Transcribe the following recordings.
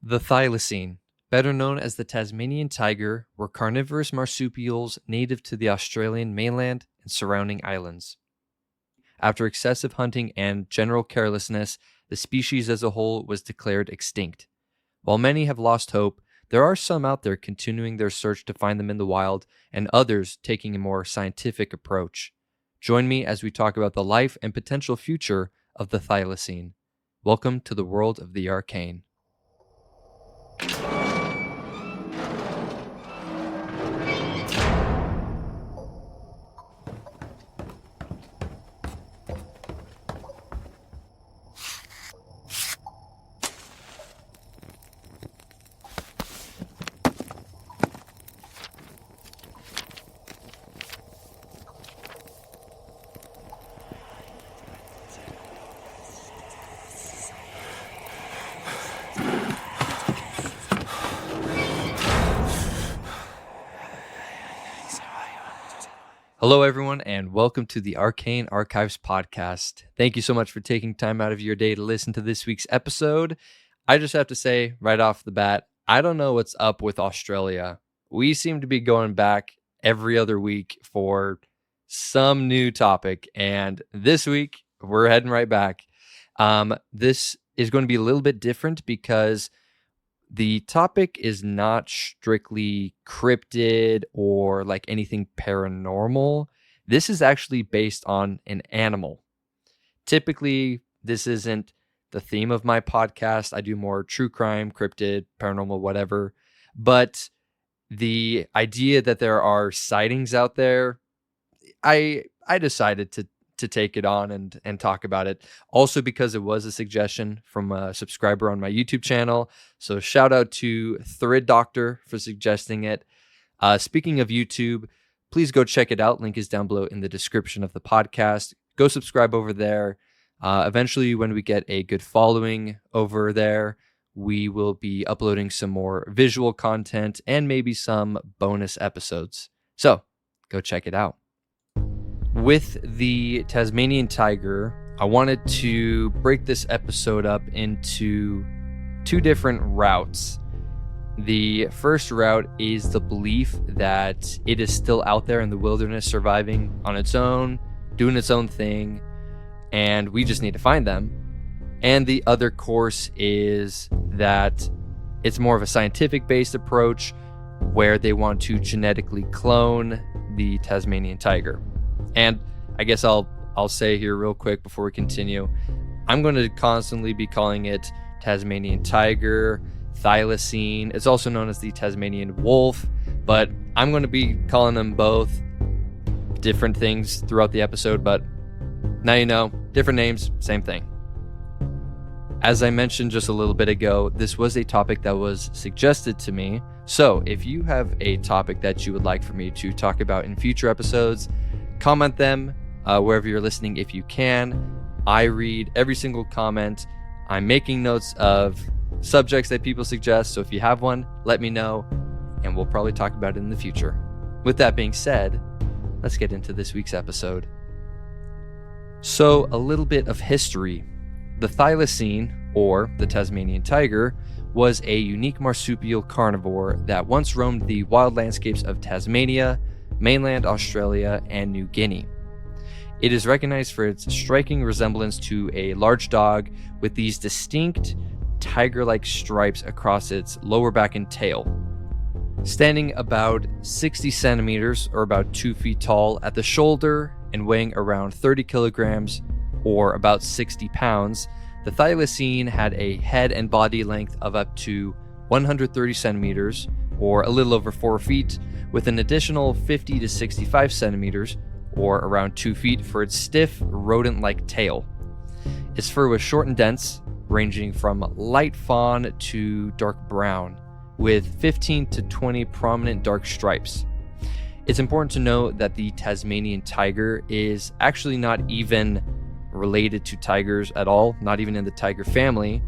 The Thylacine, better known as the Tasmanian tiger, were carnivorous marsupials native to the Australian mainland and surrounding islands. After excessive hunting and general carelessness, the species as a whole was declared extinct. While many have lost hope, there are some out there continuing their search to find them in the wild, and others taking a more scientific approach. Join me as we talk about the life and potential future of the Thylacine. Welcome to the world of the Arcane. Hello, everyone, and welcome to the Arcane Archives podcast. Thank you so much for taking time out of your day to listen to this week's episode. I just have to say right off the bat, I don't know what's up with Australia. We seem to be going back every other week for some new topic, and this week we're heading right back. This is going to be a little bit different because the topic is not strictly cryptid or like anything paranormal. This is actually based on an animal. Typically, this isn't the theme of my podcast. I do more true crime, cryptid, paranormal, whatever. But the idea that there are sightings out there, I decided to take it on and talk about it. Also because it was a suggestion from a subscriber on my YouTube channel. So shout out to Thrid Doctor for suggesting it. Speaking of YouTube, please go check it out. Link is down below in the description of the podcast. Go subscribe over there. Eventually, when we get a good following over there, we will be uploading some more visual content and maybe some bonus episodes. So go check it out. With the Tasmanian tiger, I wanted to break this episode up into two different routes. The first route is the belief that it is still out there in the wilderness, surviving on its own, doing its own thing, and we just need to find them. And the other course is that it's more of a scientific-based approach where they want to genetically clone the Tasmanian tiger. And I guess I'll say here real quick before we continue, I'm going to constantly be calling it Tasmanian tiger, Thylacine. It's also known as the Tasmanian wolf, but I'm going to be calling them both different things throughout the episode. But now you know, different names, same thing. As I mentioned just a little bit ago, this was a topic that was suggested to me. So if you have a topic that you would like for me to talk about in future episodes, comment them wherever you're listening if you can. I read every single comment. I'm making notes of subjects that people suggest, so if you have one, let me know, and we'll probably talk about it in the future. With that being said, let's get into this week's episode. So, a little bit of history. The Thylacine, or the Tasmanian tiger, was a unique marsupial carnivore that once roamed the wild landscapes of Tasmania, mainland Australia, and New Guinea. It is recognized for its striking resemblance to a large dog with these distinct tiger-like stripes across its lower back and tail. Standing about 60 centimeters or about 2 feet tall at the shoulder and weighing around 30 kilograms or about 60 pounds, the Thylacine had a head and body length of up to 130 centimeters or a little over 4 feet, with an additional 50 to 65 centimeters, or around 2 feet, for its stiff, rodent-like tail. Its fur was short and dense, ranging from light fawn to dark brown, with 15 to 20 prominent dark stripes. It's important to note that the Tasmanian tiger is actually not even related to tigers at all, not even in the tiger family.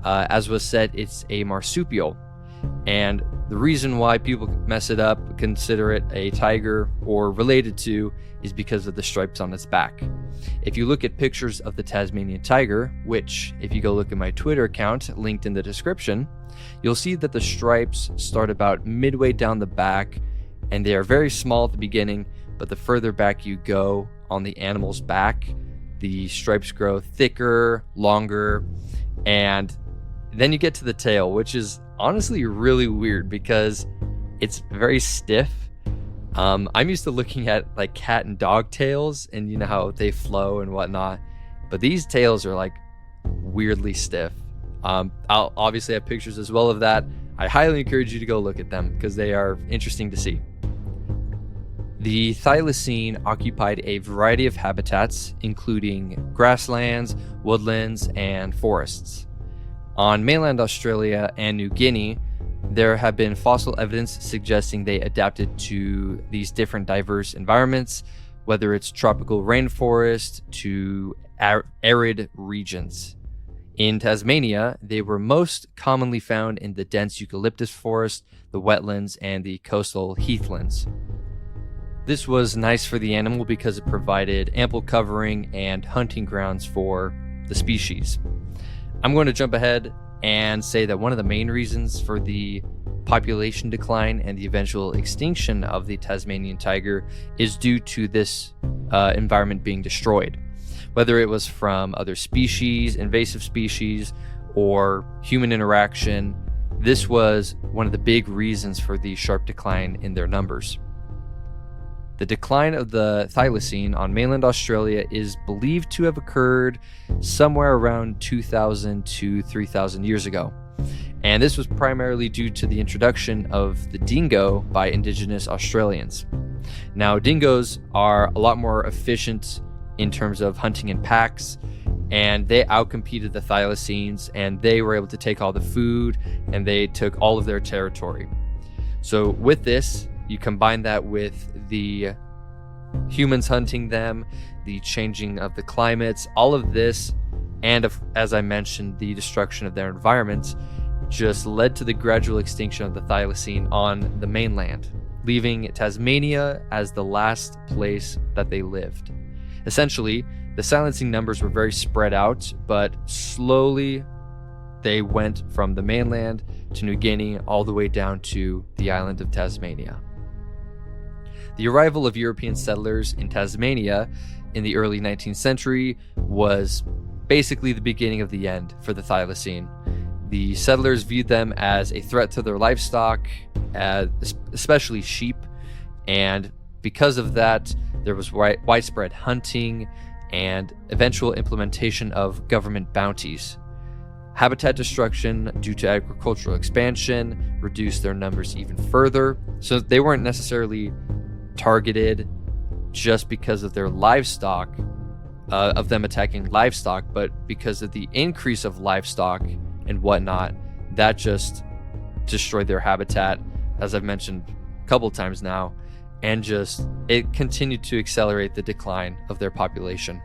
As was said, it's a marsupial. And the reason why people mess it up, consider it a tiger or related to, is because of the stripes on its back. If you look at pictures of the Tasmanian tiger, which if you go look at my Twitter account linked in the description, You'll see that the stripes start about midway down the back, and they are very small at the beginning, but the further back you go on the animal's back, the stripes grow thicker, longer, and then you get to the tail, which is honestly really weird because it's very stiff. I'm used to looking at like cat and dog tails, and you know how they flow and whatnot, but these tails are like weirdly stiff. I'll obviously have pictures as well of that. I highly encourage you to go look at them because they are interesting to see. The thylacine occupied a variety of habitats, including grasslands, woodlands, and forests. On mainland Australia and New Guinea, there have been fossil evidence suggesting they adapted to these different diverse environments, whether it's tropical rainforest to arid regions. In Tasmania, they were most commonly found in the dense eucalyptus forest, the wetlands, and the coastal heathlands. This was nice for the animal because it provided ample covering and hunting grounds for the species. I'm going to jump ahead and say that one of the main reasons for the population decline and the eventual extinction of the Tasmanian tiger is due to this environment being destroyed. Whether it was from other species, invasive species, or human interaction, this was one of the big reasons for the sharp decline in their numbers. The decline of the thylacine on mainland Australia is believed to have occurred somewhere around 2,000 to 3,000 years ago. And this was primarily due to the introduction of the dingo by Indigenous Australians. Now, dingoes are a lot more efficient in terms of hunting in packs, and they outcompeted the thylacines, and they were able to take all the food, and they took all of their territory. So with this, you combine that with the humans hunting them, the changing of the climates, all of this, and as I mentioned, the destruction of their environments, just led to the gradual extinction of the thylacine on the mainland, leaving Tasmania as the last place that they lived. Essentially, the silencing numbers were very spread out, but slowly they went from the mainland to New Guinea all the way down to the island of Tasmania. The arrival of European settlers in Tasmania in the early 19th century was basically the beginning of the end for the thylacine. The settlers viewed them as a threat to their livestock, especially sheep, and because of that, there was widespread hunting and eventual implementation of government bounties. Habitat destruction due to agricultural expansion reduced their numbers even further, so they weren't necessarily targeted just because of their livestock, of them attacking livestock, but because of the increase of livestock and whatnot, that just destroyed their habitat, as I've mentioned a couple times now, and just it continued to accelerate the decline of their population.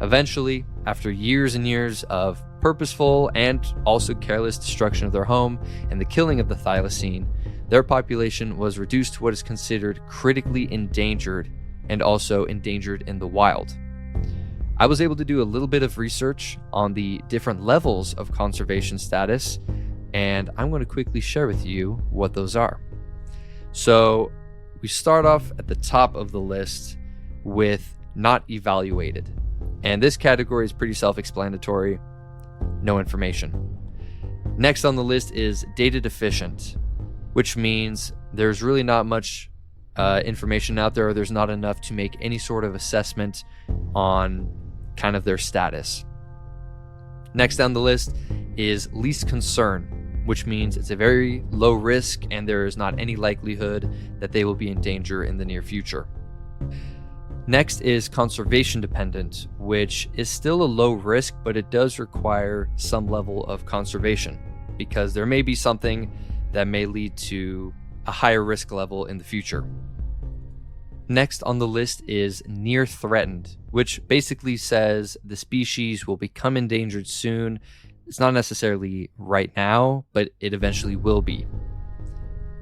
Eventually, after years and years of purposeful and also careless destruction of their home and the killing of the thylacine, their population was reduced to what is considered critically endangered and also endangered in the wild. I was able to do a little bit of research on the different levels of conservation status, and I'm going to quickly share with you what those are. So we start off at the top of the list with not evaluated. And this category is pretty self-explanatory. No information. Next on the list is data deficient, which means there's really not much information out there, or there's not enough to make any sort of assessment on kind of their status. Next down the list is least concern, which means it's a very low risk and there is not any likelihood that they will be in danger in the near future. Next is conservation dependent, which is still a low risk, but it does require some level of conservation because there may be something that may lead to a higher risk level in the future. Next on the list is near threatened, which basically says the species will become endangered soon. It's not necessarily right now, but it eventually will be.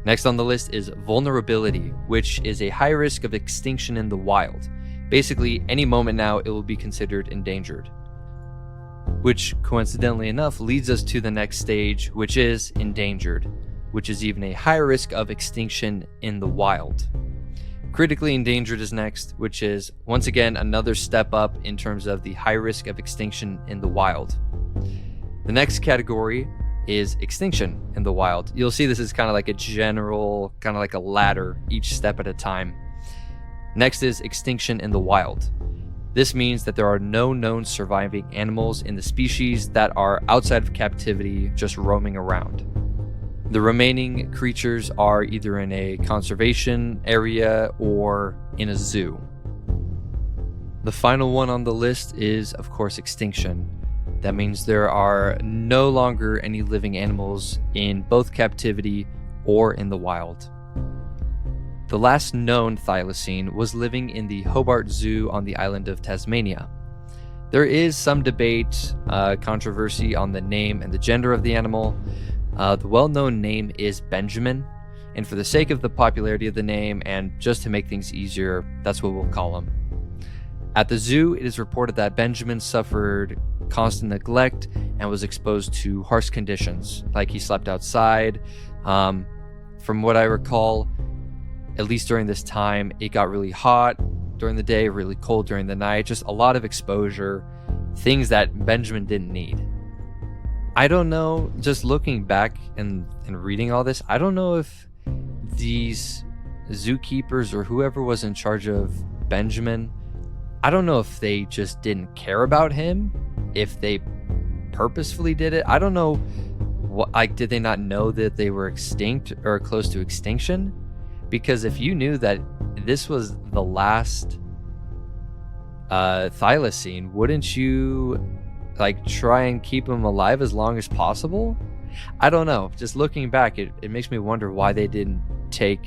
Next on the list is vulnerability, which is a high risk of extinction in the wild. Basically, any moment now it will be considered endangered. which coincidentally enough leads us to the next stage, which is endangered, which is even a higher risk of extinction in the wild. Critically endangered is next, which is once again another step up in terms of the high risk of extinction in the wild. The next category is extinction in the wild. You'll see this is kind of like a general, kind of like a ladder, each step at a time. Next is extinction in the wild. This means that there are no known surviving animals in the species that are outside of captivity, just roaming around. The remaining creatures are either in a conservation area or in a zoo. The final one on the list is, of course, extinction. That means there are no longer any living animals in both captivity or in the wild. The last known thylacine was living in the Hobart Zoo on the island of Tasmania. There is some debate, controversy on the name and the gender of the animal. The well-known name is Benjamin, and for the sake of the popularity of the name and just to make things easier, that's what we'll call him. At the zoo, it is reported that Benjamin suffered constant neglect and was exposed to harsh conditions, like he slept outside. From what I recall, at least during this time, it got really hot during the day, really cold during the night, just a lot of exposure, things that Benjamin didn't need. I don't know, just looking back and reading all this, I don't know if these zookeepers or whoever was in charge of Benjamin, I don't know if they just didn't care about him, if they purposefully did it. I don't know, did they not know that they were extinct or close to extinction? Because if you knew that this was the last thylacine, wouldn't you try and keep him alive as long as possible? I don't know. Just looking back, it makes me wonder why they didn't take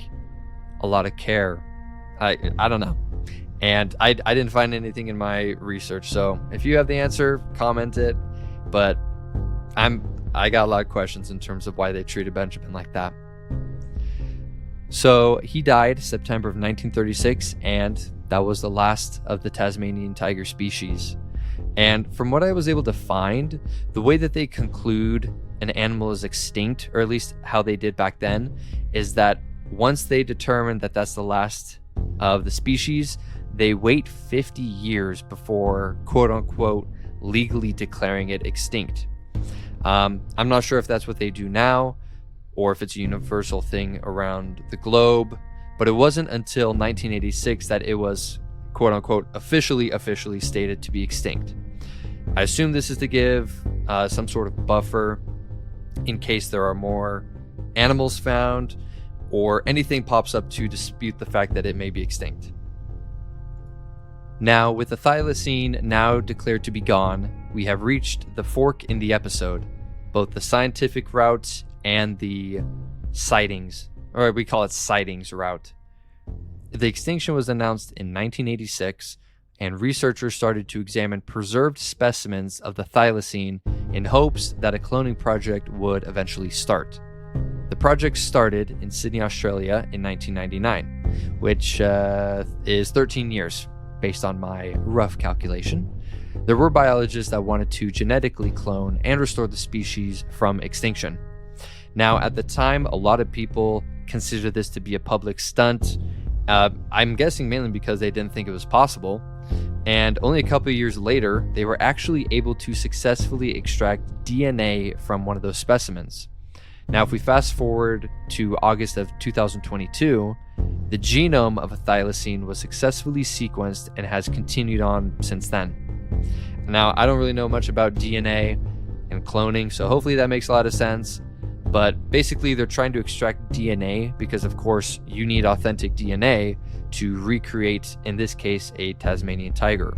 a lot of care. I don't know. And I didn't find anything in my research. So if you have the answer, comment it. But I got a lot of questions in terms of why they treated Benjamin like that. So he died September of 1936, and that was the last of the Tasmanian tiger species. And from what I was able to find, the way that they conclude an animal is extinct, or at least how they did back then, is that once they determine that that's the last of the species, they wait 50 years before, quote unquote, legally declaring it extinct. I'm not sure if that's what they do now, or if it's a universal thing around the globe, but it wasn't until 1986 that it was, quote unquote, officially stated to be extinct. I assume this is to give some sort of buffer in case there are more animals found or anything pops up to dispute the fact that it may be extinct. Now, with the thylacine now declared to be gone, we have reached the fork in the episode, both the scientific route and the sightings, or we call it sightings route. The extinction was announced in 1986, and researchers started to examine preserved specimens of the thylacine in hopes that a cloning project would eventually start. The project started in Sydney, Australia in 1999, which is 13 years, based on my rough calculation. There were biologists that wanted to genetically clone and restore the species from extinction. Now, at the time, a lot of people considered this to be a public stunt. I'm guessing mainly because they didn't think it was possible. And only a couple of years later, they were actually able to successfully extract DNA from one of those specimens. Now, if we fast forward to August of 2022, the genome of a thylacine was successfully sequenced and has continued on since then. Now, I don't really know much about DNA and cloning, so hopefully that makes a lot of sense. But basically, they're trying to extract DNA because, of course, you need authentic DNA to recreate, in this case, a Tasmanian tiger.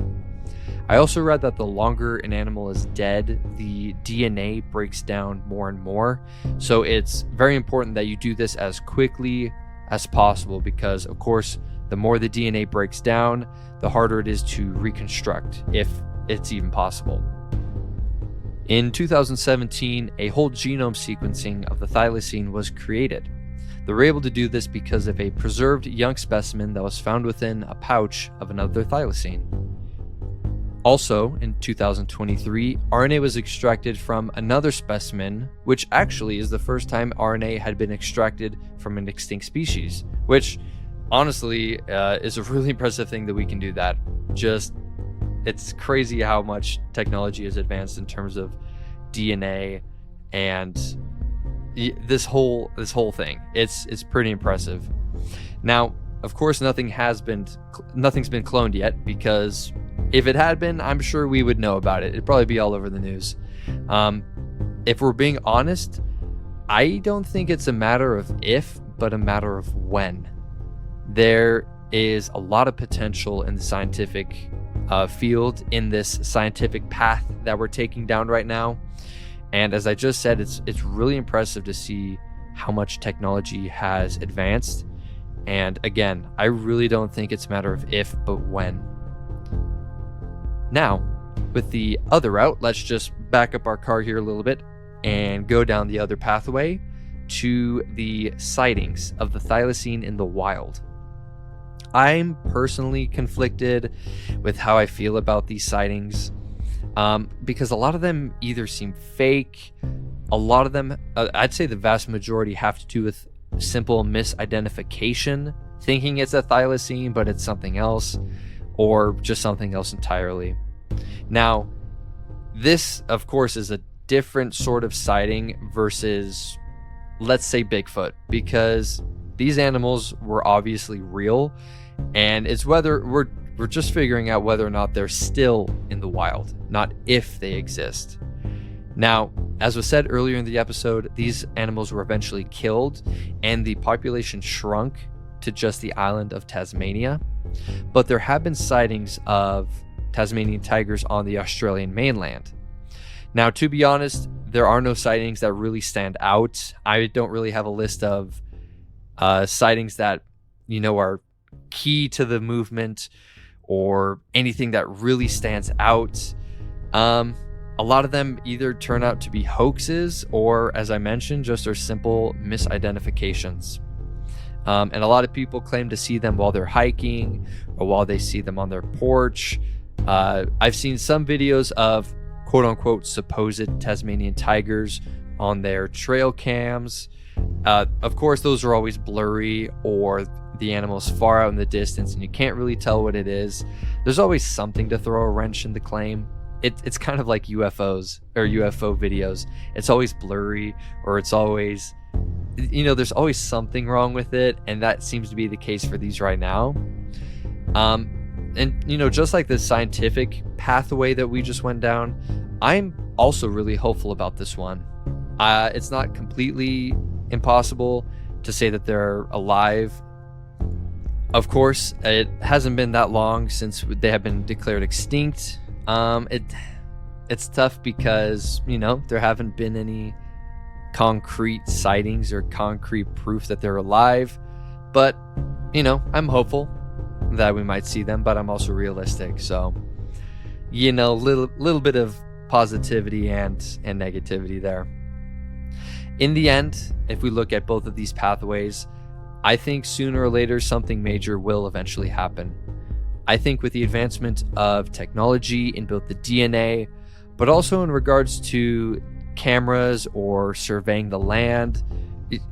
I also read that the longer an animal is dead, the DNA breaks down more and more. So it's very important that you do this as quickly as possible because, of course, the more the DNA breaks down, the harder it is to reconstruct, if it's even possible. In 2017, a whole genome sequencing of the thylacine was created. They were able to do this because of a preserved young specimen that was found within a pouch of another thylacine. Also, in 2023, RNA was extracted from another specimen, which actually is the first time RNA had been extracted from an extinct species, which honestly is a really impressive thing that we can do that. It's crazy how much technology has advanced in terms of DNA and this whole thing. It's pretty impressive. Now, of course, nothing's been cloned yet, because if it had been, I'm sure we would know about it. It'd probably be all over the news. If we're being honest, I don't think it's a matter of if, but a matter of when. There is a lot of potential in the scientific field, in this scientific path that we're taking down right now. And as I just said, it's really impressive to see how much technology has advanced. And again, I really don't think it's a matter of if, but when. Now, with the other route, let's just back up our car here a little bit and go down the other pathway to the sightings of the thylacine in the wild. I'm personally conflicted with how I feel about these sightings, because a lot of them either seem fake, a lot of them, I'd say the vast majority, have to do with simple misidentification, thinking it's a thylacine, but it's something else, or just something else entirely. Now, this, of course, is a different sort of sighting versus, let's say, Bigfoot, because these animals were obviously real, and it's whether we're just figuring out whether or not they're still in the wild, not if they exist. Now, as was said earlier in the episode, these animals were eventually killed and the population shrunk to just the island of Tasmania. But there have been sightings of Tasmanian tigers on the Australian mainland. Now, to be honest, there are no sightings that really stand out. I don't really have a list of sightings that, are key to the movement or anything that really stands out. A lot of them either turn out to be hoaxes or, as I mentioned, just are simple misidentifications. And a lot of people claim to see them while they're hiking or while they see them on their porch. I've seen some videos of quote-unquote supposed Tasmanian tigers on their trail cams. Of course, those are always blurry, or the animal's far out in the distance and you can't really tell what it is. There's always something to throw a wrench in the claim. It's kind of like UFOs or UFO videos. It's always blurry, or it's always, there's always something wrong with it, and that seems to be the case for these right now. And just like the scientific pathway that we just went down, I'm also really hopeful about this one. It's not completely impossible to say that they're alive. Of course, it hasn't been that long since they have been declared extinct. It's tough because, there haven't been any concrete sightings or concrete proof that they're alive. But, I'm hopeful that we might see them, but I'm also realistic. So, little bit of positivity and negativity there. In the end, if we look at both of these pathways, I think sooner or later something major will eventually happen. I think with the advancement of technology in both the DNA, but also in regards to cameras or surveying the land,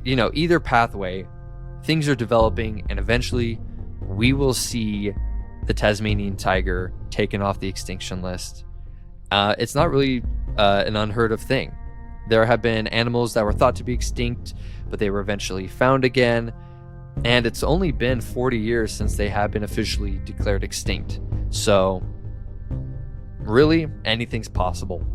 either pathway, things are developing, and eventually we will see the Tasmanian tiger taken off the extinction list. It's not really an unheard of thing. There have been animals that were thought to be extinct, but they were eventually found again. And it's only been 40 years since they have been officially declared extinct. So, really, anything's possible.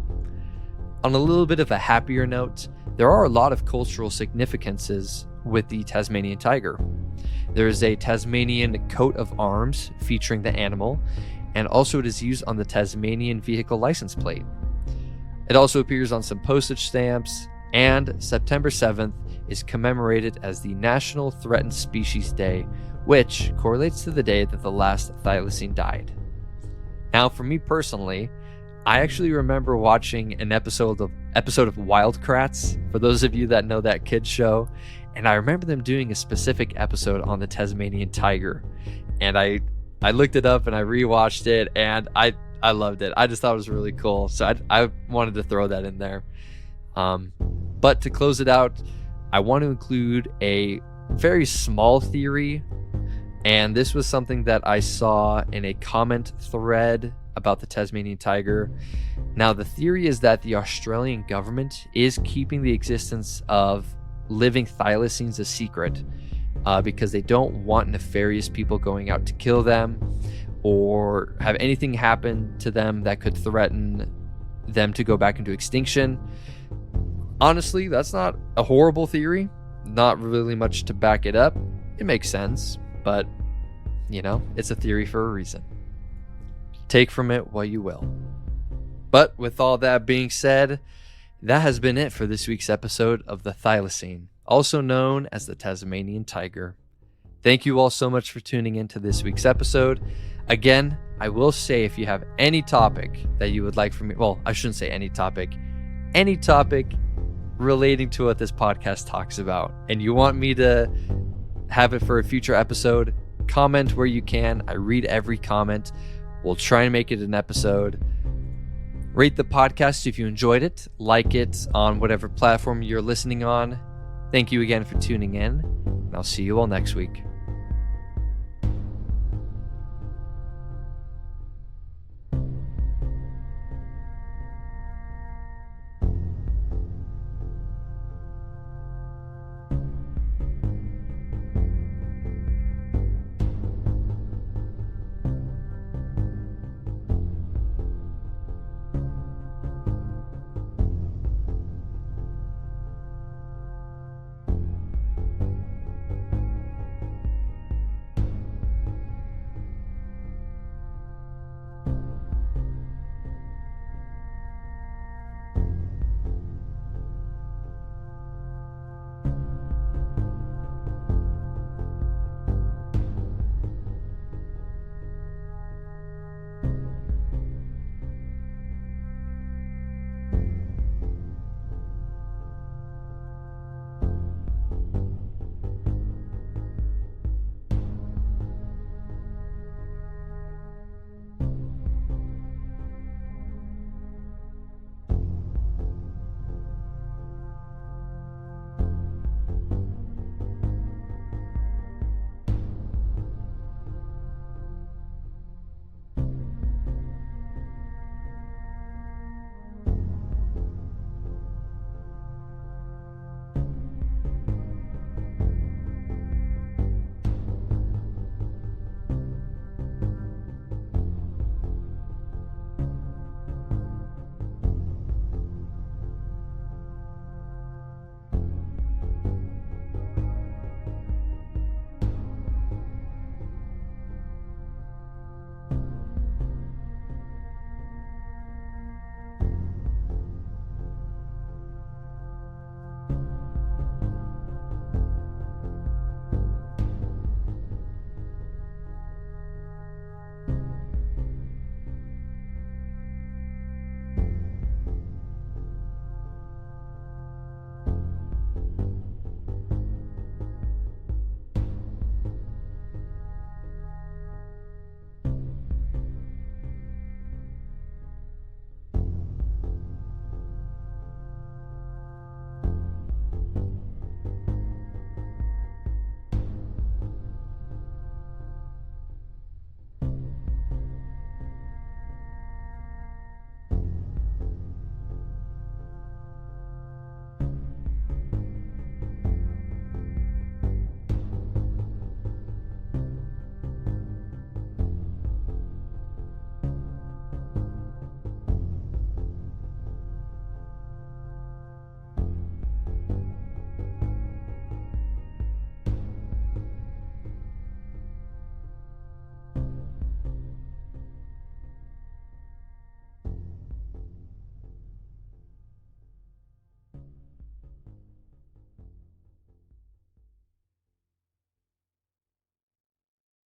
On a little bit of a happier note, there are a lot of cultural significances with the Tasmanian tiger. There is a Tasmanian coat of arms featuring the animal, and also it is used on the Tasmanian vehicle license plate. It also appears on some postage stamps, and September 7th is commemorated as the National Threatened Species Day, which correlates to the day that the last thylacine died. Now, for me personally, I actually remember watching an episode of Wildcrats, for those of you that know that kids show, and I remember them doing a specific episode on the Tasmanian tiger, and I looked it up and I rewatched it, and I I loved it. I just thought it was really cool. So I wanted to throw that in there. But to close it out, I want to include a very small theory. And this was something that I saw in a comment thread about the Tasmanian tiger. Now, the theory is that the Australian government is keeping the existence of living thylacines a secret because they don't want nefarious people going out to kill them or have anything happen to them that could threaten them to go back into extinction. Honestly, that's not a horrible theory. Not really much to back it up. It makes sense, but it's a theory for a reason. Take from it what you will. But with all that being said, that has been it for this week's episode of the Thylacine, also known as the Tasmanian Tiger. Thank you all so much for tuning in to this week's episode. Again, I will say if you have any topic that you would like for me, well, I shouldn't say any topic relating to what this podcast talks about, and you want me to have it for a future episode, comment where you can. I read every comment. We'll try and make it an episode. Rate the podcast if you enjoyed it. Like it on whatever platform you're listening on. Thank you again for tuning in, and I'll see you all next week.